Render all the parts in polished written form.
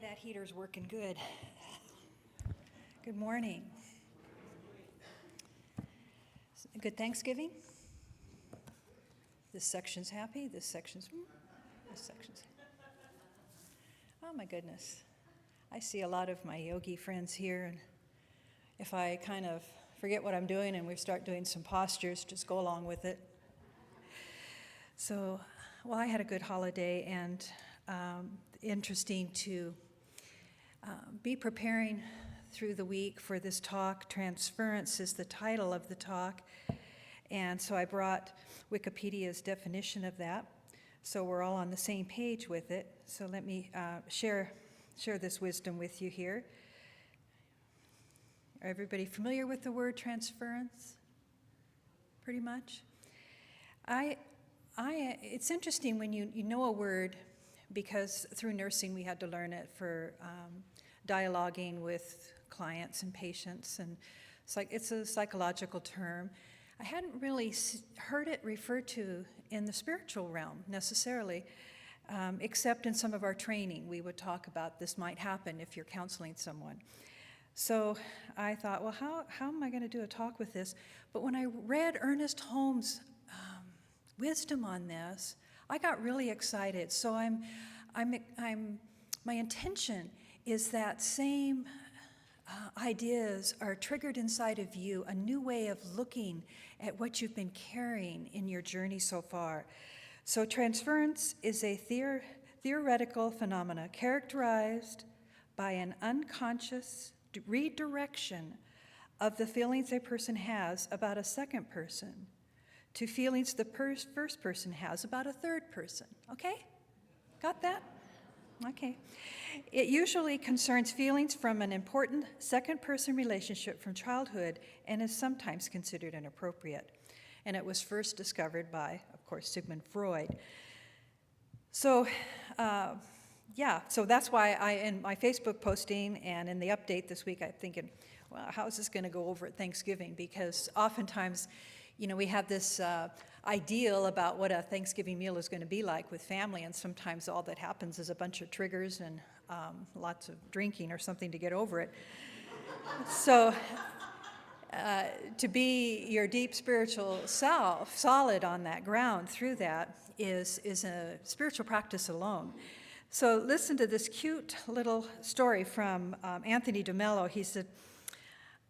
that heater's working good. Good morning. Good Thanksgiving? This section's happy, this section's. Oh my goodness. I see a lot of my yogi friends here, and if I kind of forget what I'm doing and we start doing some postures, just go along with it. So, well, I had a good holiday, and interesting to be preparing through the week for this talk. Transference is the title of the talk, and so I brought Wikipedia's definition of that, so we're all on the same page with it. So let me share this wisdom with you here. Are everybody familiar with the word transference? Pretty much. It's interesting when you know a word, because through nursing we had to learn it for dialoguing with clients and patients, and it's a psychological term. I hadn't really heard it referred to in the spiritual realm necessarily, except in some of our training. We would talk about this might happen if you're counseling someone. So I thought, well, how am I going to do a talk with this? But when I read Ernest Holmes' wisdom on this, I got really excited. So my intention is that same ideas are triggered inside of you, a new way of looking at what you've been carrying in your journey so far. So transference is a theoretical phenomena characterized by an unconscious redirection of the feelings a person has about a second person to feelings the first person has about a third person. Okay? Got that? Okay. It usually concerns feelings from an important second-person relationship from childhood and is sometimes considered inappropriate. And it was first discovered by, of course, Sigmund Freud. So, so that's why in my Facebook posting and in the update this week, I'm thinking, well, how is this going to go over at Thanksgiving? Because oftentimes, we have this ideal about what a Thanksgiving meal is going to be like with family, and sometimes all that happens is a bunch of triggers and lots of drinking or something to get over it. So to be your deep spiritual self, solid on that ground through that, is a spiritual practice alone. So listen to this cute little story from Anthony DeMello. He said,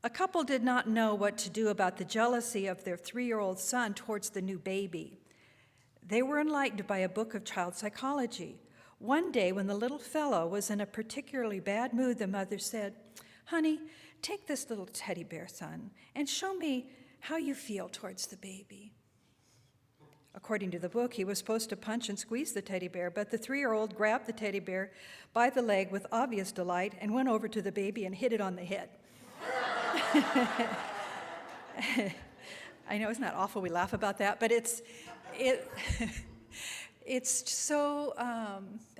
a couple did not know what to do about the jealousy of their 3-year-old son towards the new baby. They were enlightened by a book of child psychology. One day, when the little fellow was in a particularly bad mood, the mother said, "Honey, take this little teddy bear, son, and show me how you feel towards the baby." According to the book, he was supposed to punch and squeeze the teddy bear, but the 3-year-old grabbed the teddy bear by the leg with obvious delight and went over to the baby and hit it on the head. I know, isn't that awful? We laugh about that, but it's so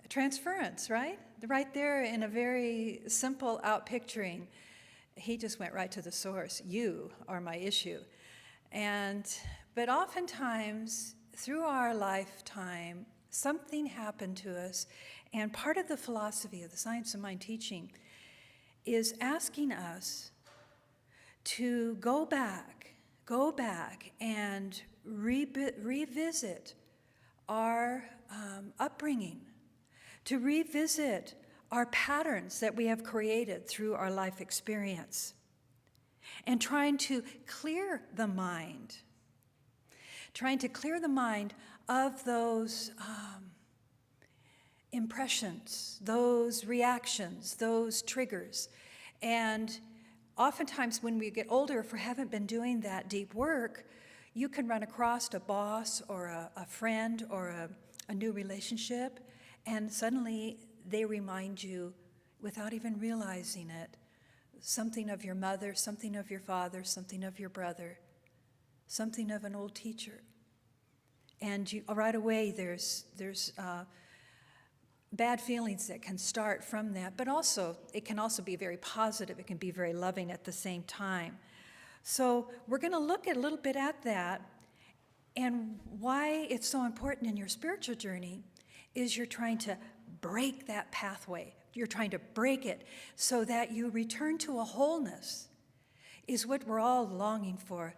transference, right? Right there in a very simple out-picturing. He just went right to the source. You are my issue. But oftentimes, through our lifetime, something happened to us, and part of the philosophy of the science of mind teaching is asking us to go back and revisit our upbringing, to revisit our patterns that we have created through our life experience, and trying to clear the mind of those impressions, those reactions, those triggers. And oftentimes when we get older, if we haven't been doing that deep work, you can run across a boss or a friend or a new relationship, and suddenly they remind you, without even realizing it, something of your mother, something of your father, something of your brother, something of an old teacher. And right away there's bad feelings that can start from that, but also it can also be very positive. It can be very loving at the same time. So we're going to look a little bit at that, and why it's so important in your spiritual journey is you're trying to break that pathway. You're trying to break it so that you return to a wholeness, is what we're all longing for,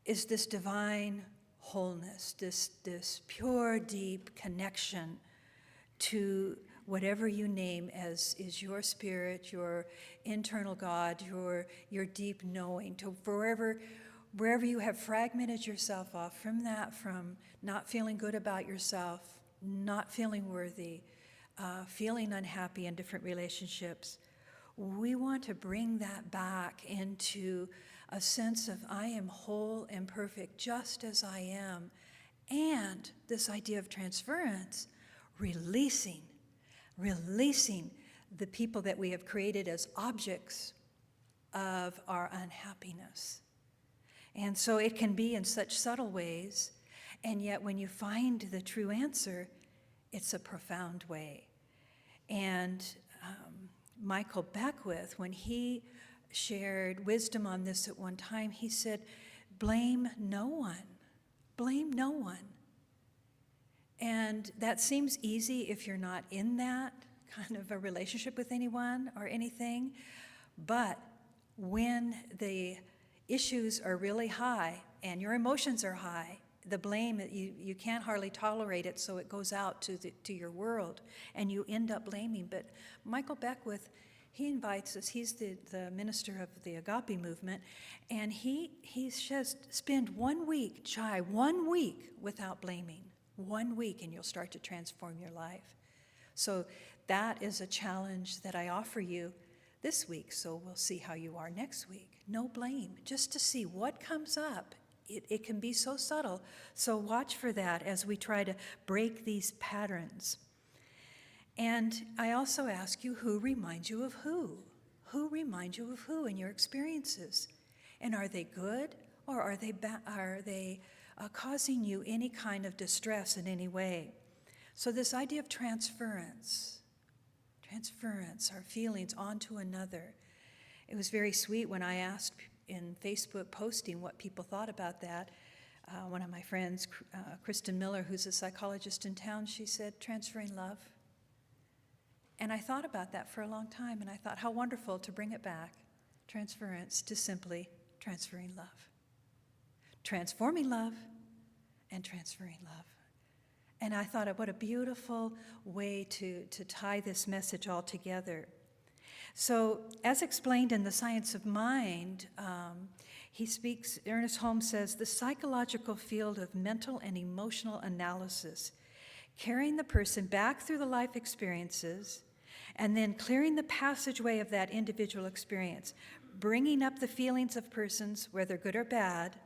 is this divine wholeness, this pure, deep connection to whatever you name as is your spirit, your internal God, your deep knowing, to wherever you have fragmented yourself off from that, from not feeling good about yourself, not feeling worthy, feeling unhappy in different relationships. We want to bring that back into a sense of I am whole and perfect just as I am. And this idea of transference, releasing the people that we have created as objects of our unhappiness. And so it can be in such subtle ways, and yet when you find the true answer, it's a profound way. And Michael Beckwith, when he shared wisdom on this at one time, he said, blame no one. Blame no one. And that seems easy if you're not in that kind of a relationship with anyone or anything. But when the issues are really high and your emotions are high, the blame, you can't hardly tolerate it, so it goes out to your world, and you end up blaming. But Michael Beckwith, he invites us, he's the minister of the Agape movement, and he says, spend 1 week, try 1 week without blaming. 1 week, and you'll start to transform your life. So that is a challenge that I offer you this week, so we'll see how you are next week. No blame, just to see what comes up. It can be so subtle, so watch for that as we try to break these patterns. And I also ask you, who reminds you of who? Who reminds you of who in your experiences? And are they good, or are they causing you any kind of distress in any way? So this idea of transference, our feelings onto another. It was very sweet when I asked in Facebook posting what people thought about that. One of my friends, Kristen Miller, who's a psychologist in town, she said, transferring love. And I thought about that for a long time, and I thought how wonderful to bring it back, transference, to simply transferring love. Transforming love and transferring love. And I thought, what a beautiful way to tie this message all together. So, as explained in The Science of Mind, Ernest Holmes says, the psychological field of mental and emotional analysis, carrying the person back through the life experiences, and then clearing the passageway of that individual experience, bringing up the feelings of persons, whether good or bad,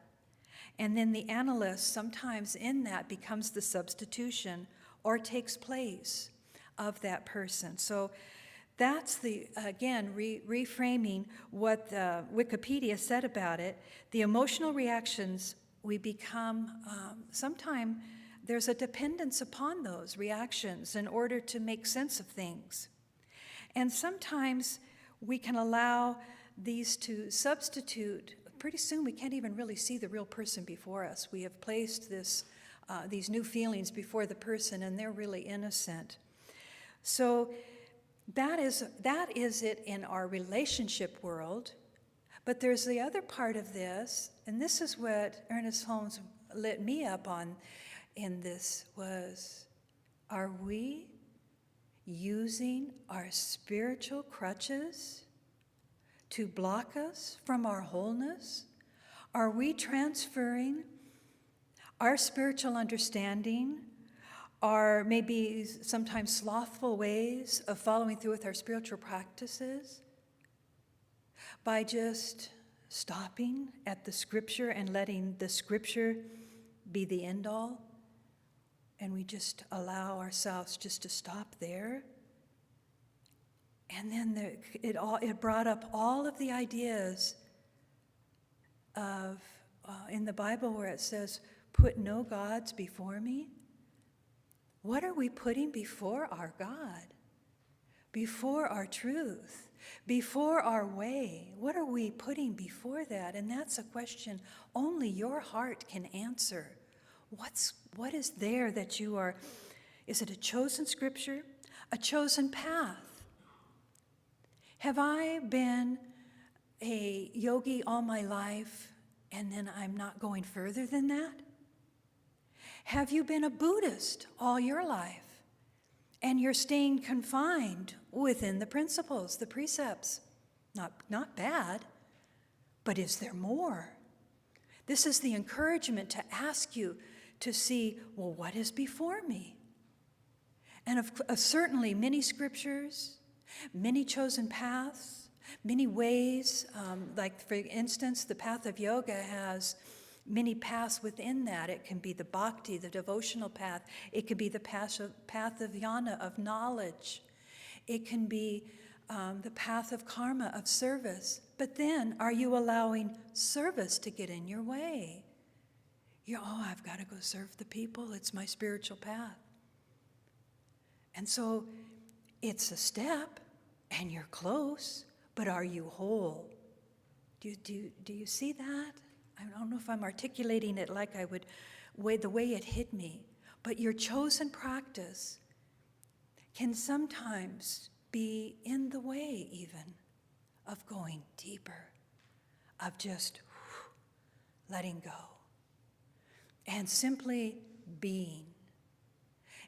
and then the analyst sometimes in that becomes the substitution or takes place of that person. So that's reframing what Wikipedia said about it. The emotional reactions we become, sometimes there's a dependence upon those reactions in order to make sense of things. And sometimes we can allow these to substitute. Pretty soon we can't even really see the real person before us. We have placed these new feelings before the person, and they're really innocent. So that is it in our relationship world. But there's the other part of this, and this is what Ernest Holmes lit me up on in this, was, are we using our spiritual crutches to block us from our wholeness? Are we transferring our spiritual understanding, our maybe sometimes slothful ways of following through with our spiritual practices, by just stopping at the scripture and letting the scripture be the end all? And we just allow ourselves just to stop there? And then it brought up all of the ideas of in the Bible where it says, put no gods before me. What are we putting before our God? Before our truth? Before our way? What are we putting before that? And that's a question only your heart can answer. What is there that you are? Is it a chosen scripture? a chosen path? Have I been a yogi all my life and then I'm not going further than that? Have you been a Buddhist all your life and you're staying confined within the principles, the precepts? Not bad, but is there more? This is the encouragement to ask you to see, well, what is before me? And certainly many scriptures, many chosen paths, many ways, like for instance, the path of yoga has many paths within that. It can be the bhakti, the devotional path. It could be the path of jnana, of knowledge. It can be the path of karma, of service. But then, are you allowing service to get in your way? I've got to go serve the people. It's my spiritual path. And so it's a step, and you're close, but are you whole? Do you see that? I don't know if I'm articulating it like I would, the way it hit me, but your chosen practice can sometimes be in the way even of going deeper, of just letting go and simply being.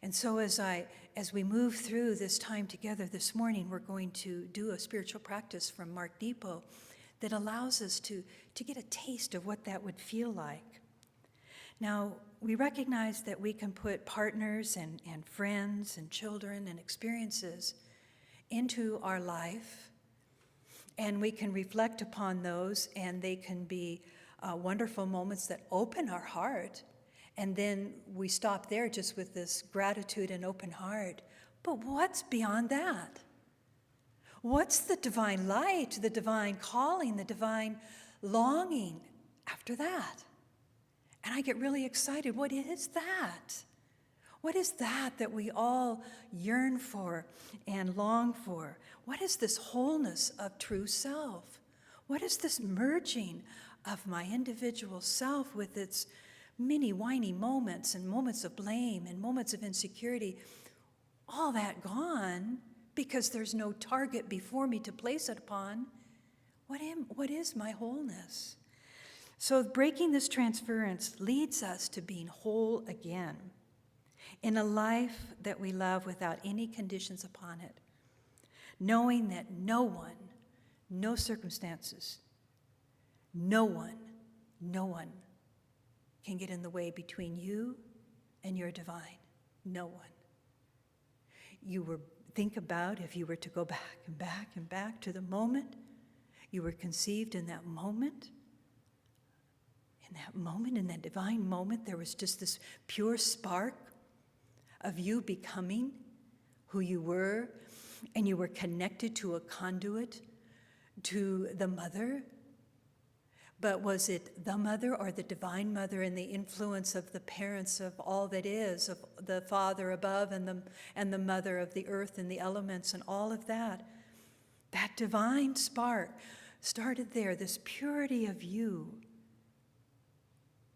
And so as we move through this time together this morning, we're going to do a spiritual practice from Mark Nepo that allows us to get a taste of what that would feel like. Now, we recognize that we can put partners and friends and children and experiences into our life, and we can reflect upon those, and they can be wonderful moments that open our heart. And then we stop there just with this gratitude and open heart. But what's beyond that? What's the divine light, the divine calling, the divine longing after that? And I get really excited. What is that? What is that we all yearn for and long for? What is this wholeness of true self? What is this merging of my individual self with its many whiny moments and moments of blame and moments of insecurity, all that gone because there's no target before me to place it upon? What is my wholeness? So breaking this transference leads us to being whole again in a life that we love without any conditions upon it, knowing that no one, no circumstances, no one can get in the way between you and your divine. No one. Think about if you were to go back and back and back to the moment you were conceived. In that moment, in that divine moment, there was just this pure spark of you becoming who you were, and you were connected to a conduit, to the mother. But was it the mother or the divine mother and the influence of the parents of all that is, of the Father above and the mother of the earth and the elements and all of that? That divine spark started there, this purity of you.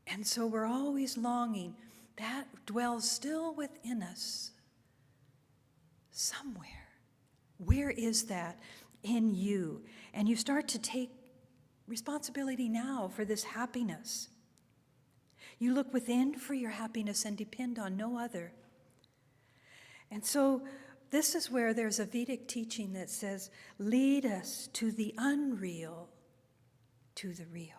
And so we're always longing. That dwells still within us somewhere. Where is that in you? And you start to take responsibility now for this happiness. You look within for your happiness and depend on no other. And so this is where there's a Vedic teaching that says, lead us to the unreal, to the real.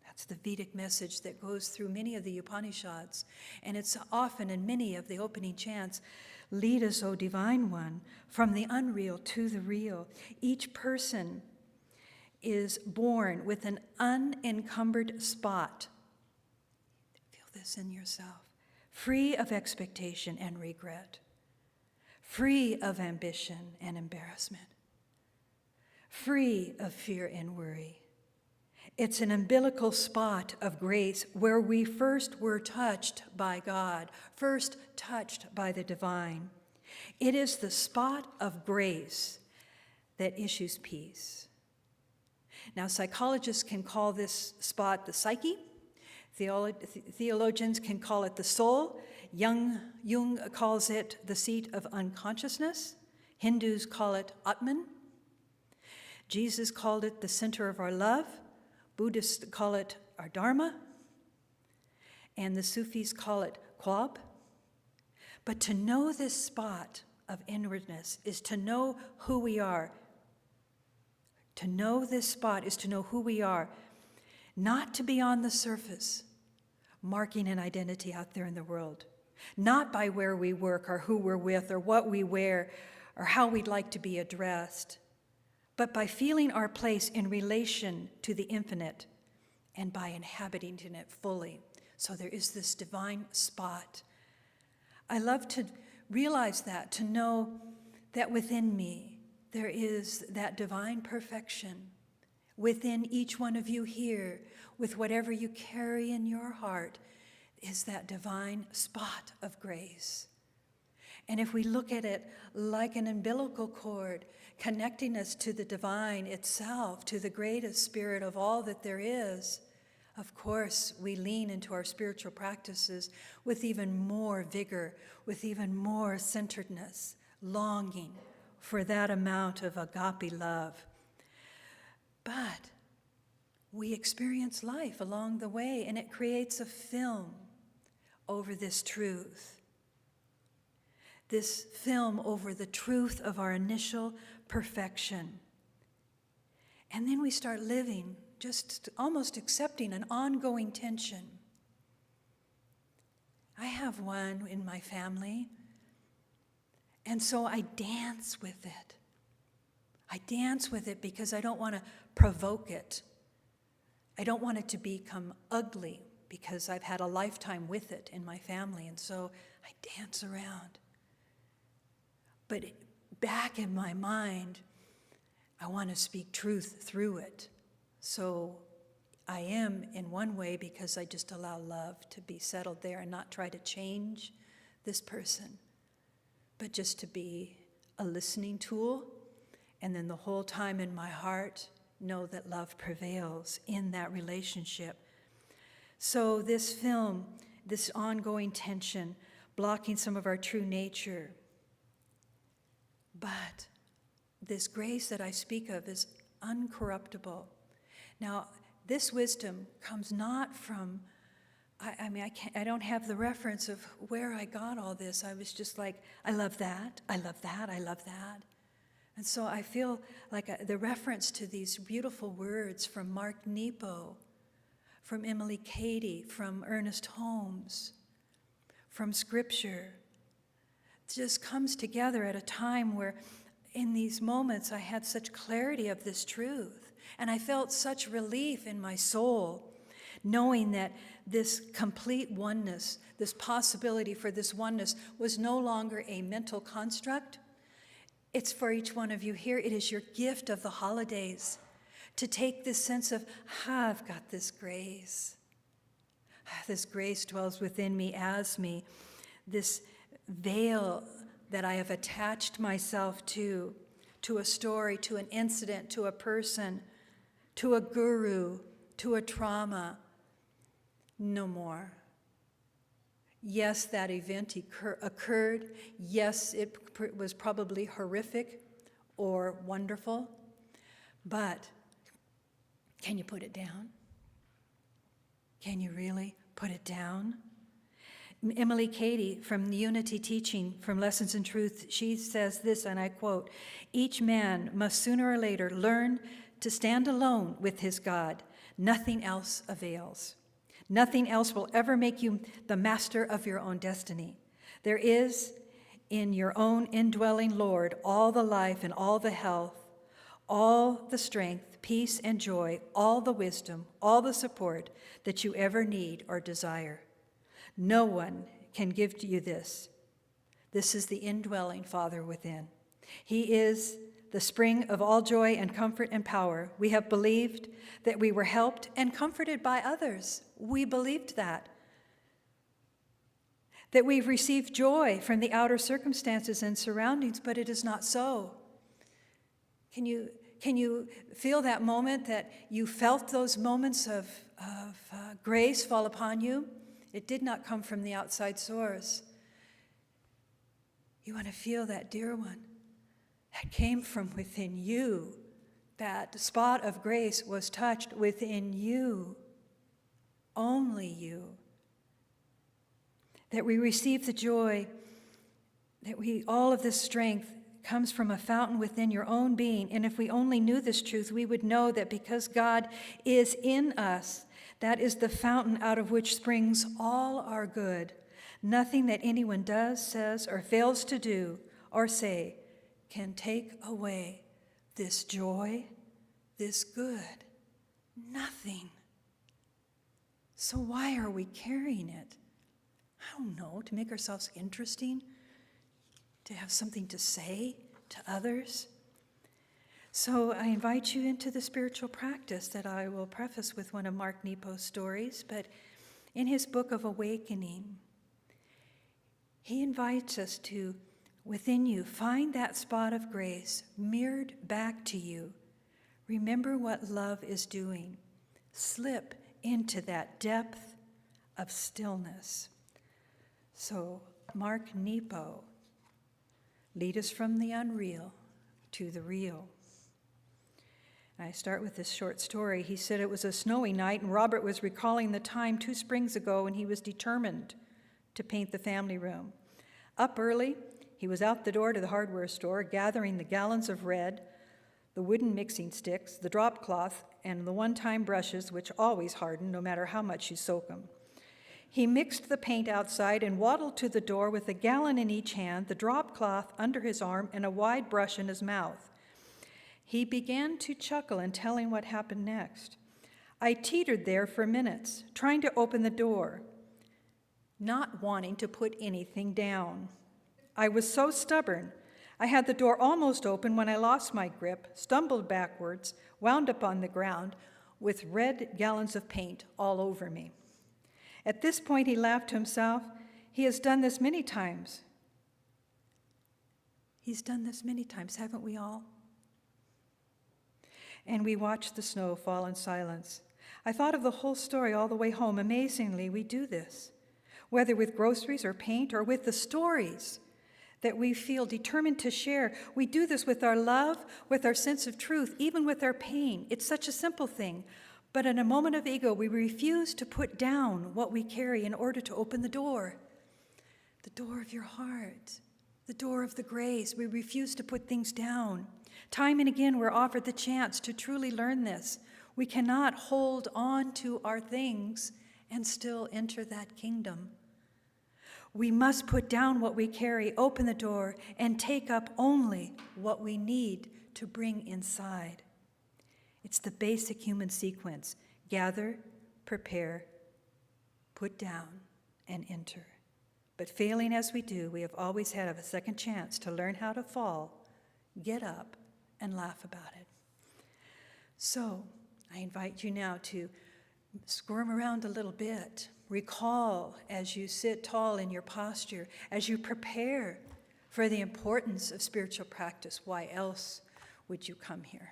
That's the Vedic message that goes through many of the Upanishads. And it's often in many of the opening chants, lead us, O Divine One, from the unreal to the real. Each person is born with an unencumbered spot. Feel this in yourself. Free of expectation and regret. Free of ambition and embarrassment. Free of fear and worry. It's an umbilical spot of grace where we first were touched by God, first touched by the divine. It is the spot of grace that issues peace. Now, psychologists can call this spot the psyche. Theologians can call it the soul. Jung calls it the seat of unconsciousness. Hindus call it Atman. Jesus called it the center of our love. Buddhists call it our Dharma. And the Sufis call it Kwab. But to know this spot of inwardness is to know who we are. To know this spot is to know who we are, not to be on the surface, marking an identity out there in the world, not by where we work or who we're with or what we wear or how we'd like to be addressed, but by feeling our place in relation to the infinite and by inhabiting in it fully. So there is this divine spot. I love to realize that, to know that within me there is that divine perfection. Within each one of you here, with whatever you carry in your heart, is that divine spot of grace. And if we look at it like an umbilical cord, connecting us to the divine itself, to the greatest spirit of all that there is, of course, we lean into our spiritual practices with even more vigor, with even more centeredness, longing for that amount of agape love. But we experience life along the way, and it creates a film over this truth. This film over the truth of our initial perfection. And then we start living, just almost accepting an ongoing tension. I have one in my family, and so I dance with it. I dance with it because I don't want to provoke it. I don't want it to become ugly because I've had a lifetime with it in my family, and so I dance around. But back in my mind, I want to speak truth through it. So I am in one way because I just allow love to be settled there and not try to change this person, but just to be a listening tool. And then the whole time in my heart, know that love prevails in that relationship. So this film, this ongoing tension, blocking some of our true nature. But this grace that I speak of is uncorruptible. Now, this wisdom comes not from, I don't have the reference of where I got all this. I was just like, I love that, I love that, I love that. And so I feel like the reference to these beautiful words from Mark Nepo, from Emily Cady, from Ernest Holmes, from Scripture, just comes together at a time where in these moments I had such clarity of this truth. And I felt such relief in my soul, knowing that this complete oneness, this possibility for this oneness was no longer a mental construct. It's for each one of you here. It is your gift of the holidays to take this sense of, I've got this grace. This grace dwells within me as me. This veil that I have attached myself to a story, to an incident, to a person, to a guru, to a trauma. No more. Yes, that event occurred. Yes, it was probably horrific or wonderful. But can you put it down? Can you really put it down? Emily Cady from the Unity Teaching from Lessons in Truth, she says this, and I quote, "Each man must sooner or later learn to stand alone with his God. Nothing else avails. Nothing else will ever make you the master of your own destiny. There is in your own indwelling Lord all the life and all the health, all the strength, peace, and joy, all the wisdom, all the support that you ever need or desire. No one can give to you this. This is the indwelling Father within. He is the spring of all joy and comfort and power. We have believed that we were helped and comforted by others. We believed that. That we've received joy from the outer circumstances and surroundings, but it is not so. Can you feel that moment that you felt those moments of grace fall upon you? It did not come from the outside source. You want to feel that, dear one. that came from within you. That spot of grace was touched within you, only you. That we receive the joy, that all of this strength comes from a fountain within your own being. And if we only knew this truth, we would know that because God is in us, that is the fountain out of which springs all our good. Nothing that anyone does, says, or fails to do or say can take away this joy, this good. Nothing. So why are we carrying it? I don't know, to make ourselves interesting, to have something to say to others. So I invite you into the spiritual practice that I will preface with one of Mark Nepo's stories, but in his book of Awakening, he invites us to, within you, find that spot of grace mirrored back to you. Remember what love is doing. Slip into that depth of stillness. So, Mark Nepo, lead us from the unreal to the real. I start with this short story. He said it was a snowy night, and Robert was recalling the time 2 springs ago when he was determined to paint the family room. Up early, he was out the door to the hardware store, gathering the gallons of red, the wooden mixing sticks, the drop cloth, and the one-time brushes, which always harden no matter how much you soak them. He mixed the paint outside and waddled to the door with a gallon in each hand, the drop cloth under his arm, and a wide brush in his mouth. He began to chuckle and tell him what happened next. I teetered there for minutes, trying to open the door, not wanting to put anything down. I was so stubborn. I had the door almost open when I lost my grip, stumbled backwards, wound up on the ground with red gallons of paint all over me. At this point, he laughed to himself. He has done this many times. He's done this many times, haven't we all? And we watched the snow fall in silence. I thought of the whole story all the way home. Amazingly, we do this, whether with groceries or paint or with the stories that we feel determined to share. We do this with our love, with our sense of truth, even with our pain. It's such a simple thing. But in a moment of ego, we refuse to put down what we carry in order to open the door of your heart, the door of the grace. We refuse to put things down. Time and again, we're offered the chance to truly learn this. We cannot hold on to our things and still enter that kingdom. We must put down what we carry, open the door, and take up only what we need to bring inside. It's the basic human sequence: gather, prepare, put down, and enter. But failing as we do, we have always had a second chance to learn how to fall, get up, and laugh about it. So I invite you now to squirm around a little bit. Recall as you sit tall in your posture, as you prepare for the importance of spiritual practice. Why else would you come here?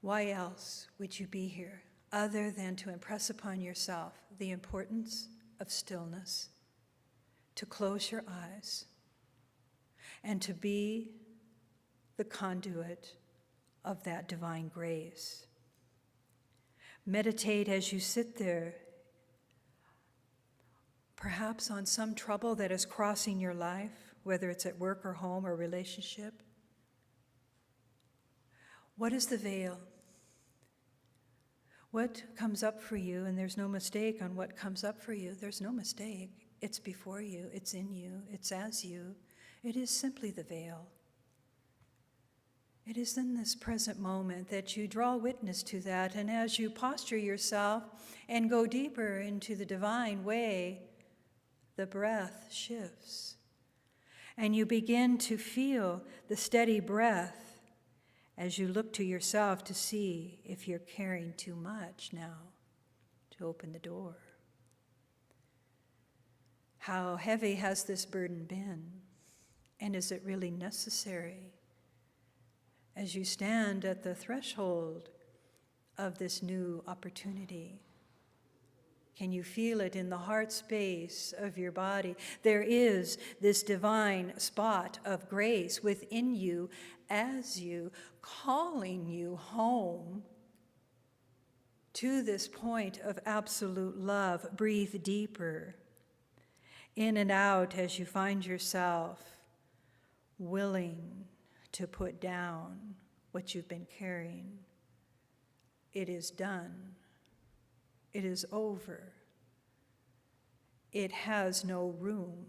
Why else would you be here other than to impress upon yourself the importance of stillness, to close your eyes, and to be the conduit of that divine grace? Meditate as you sit there, perhaps on some trouble that is crossing your life, whether it's at work or home or relationship. What is the veil? What comes up for you? And there's no mistake on what comes up for you. There's no mistake. It's before you. It's in you. It's as you. It is simply the veil. It is in this present moment that you draw witness to that, and as you posture yourself and go deeper into the divine way, the breath shifts, and you begin to feel the steady breath as you look to yourself to see if you're carrying too much now to open the door. How heavy has this burden been, and is it really necessary? As you stand at the threshold of this new opportunity, Can you feel it in the heart space of your body? There is this divine spot of grace within you as you, calling you home to this point of absolute love. Breathe deeper, in and out, as you find yourself willing to put down what you've been carrying. It is done. It is over. It has no room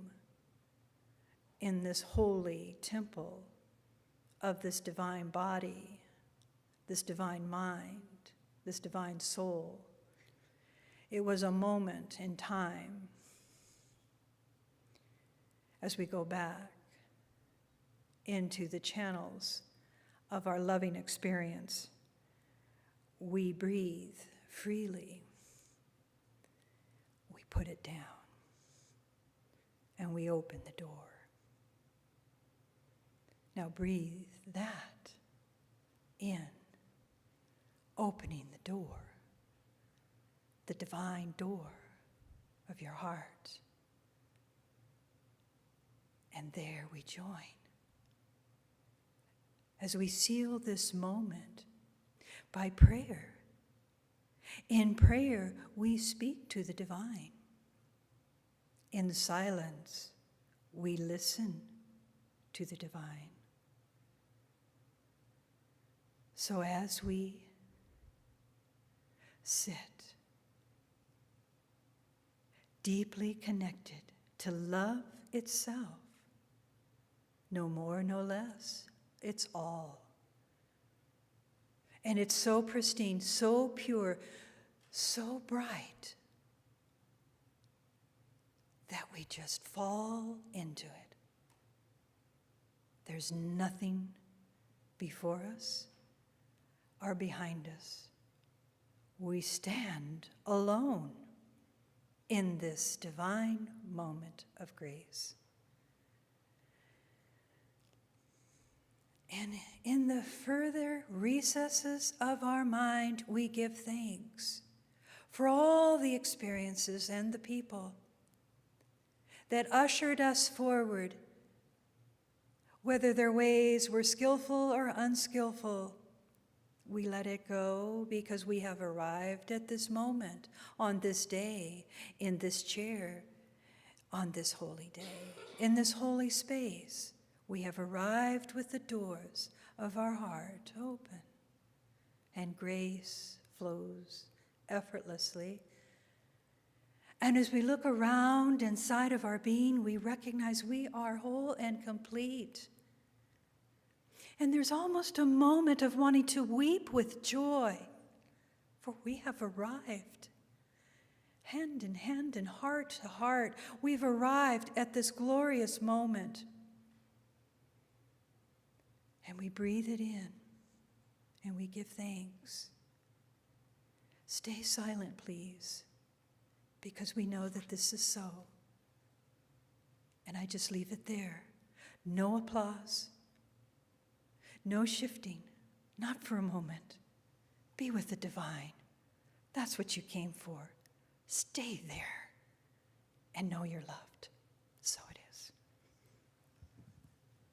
in this holy temple of this divine body, this divine mind, this divine soul. It was a moment in time. As we go back into the channels of our loving experience, we breathe freely. We put it down, and we open the door. Now breathe that in, opening the door, the divine door of your heart. And there we join. As we seal this moment by prayer. In prayer, we speak to the divine. In silence, we listen to the divine. So as we sit, deeply connected to love itself, no more, no less, it's all. And it's so pristine, so pure, so bright, that we just fall into it. There's nothing before us or behind us. We stand alone in this divine moment of grace. And in the further recesses of our mind, we give thanks for all the experiences and the people that ushered us forward, whether their ways were skillful or unskillful. We let it go because we have arrived at this moment, on this day, in this chair, on this holy day, in this holy space. We have arrived with the doors of our heart open, and grace flows effortlessly. And as we look around inside of our being, we recognize we are whole and complete. And there's almost a moment of wanting to weep with joy, for we have arrived. Hand in hand and heart to heart, we've arrived at this glorious moment. And we breathe it in, and we give thanks. Stay silent, please, because we know that this is so. And I just leave it there. No applause, no shifting, not for a moment. Be with the divine. That's what you came for. Stay there and know you're loved.